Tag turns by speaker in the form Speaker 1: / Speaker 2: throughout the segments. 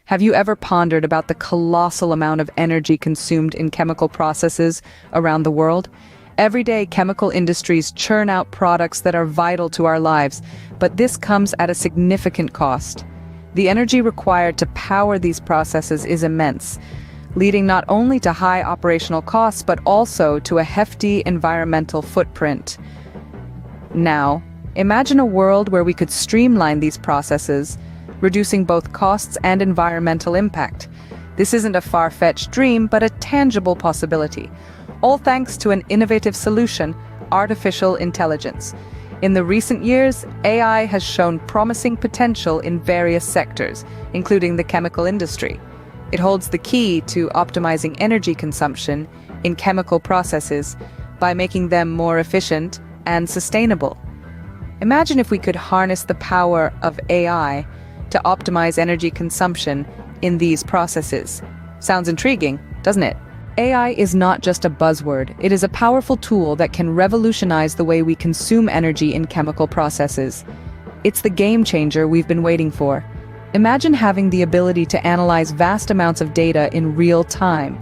Speaker 1: Have you ever pondered about the colossal amount of energy consumed in chemical processes around the world? Every day, chemical industries churn out products that are vital to our lives, but this comes at a significant cost. The energy required to power these processes is immense, leading not only to high operational costs but also to a hefty environmental footprint. Now, imagine a world where we could streamline these processes, reducing both costs and environmental impact. This isn't a far-fetched dream, but a tangible possibility. All thanks to an innovative solution, artificial intelligence. In the recent years, AI has shown promising potential in various sectors, including the chemical industry. It holds the key to optimizing energy consumption in chemical processes by making them more efficient and sustainable. Imagine if we could harness the power of AI to optimize energy consumption in these processes. Sounds intriguing, doesn't it? AI is not just a buzzword, it is a powerful tool that can revolutionize the way we consume energy in chemical processes. It's the game changer we've been waiting for. Imagine having the ability to analyze vast amounts of data in real time,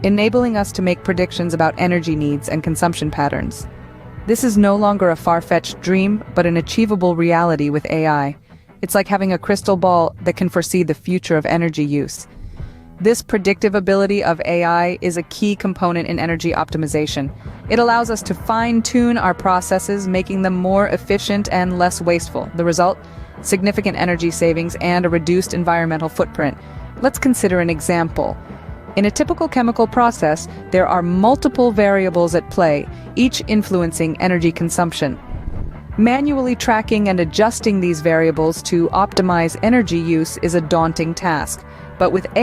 Speaker 1: enabling us to make predictions about energy needs and consumption patterns. This is no longer a far-fetched dream, but an achievable reality with AI. It's like having a crystal ball that can foresee the future of energy use. This predictive ability of AI is a key component in energy optimization. It allows us to fine-tune our processes, making them more efficient and less wasteful. The result? Significant energy savings and a reduced environmental footprint. Let's consider an example. In a typical chemical process, there are multiple variables at play, each influencing energy consumption. Manually tracking and adjusting these variables to optimize energy use is a daunting task, but with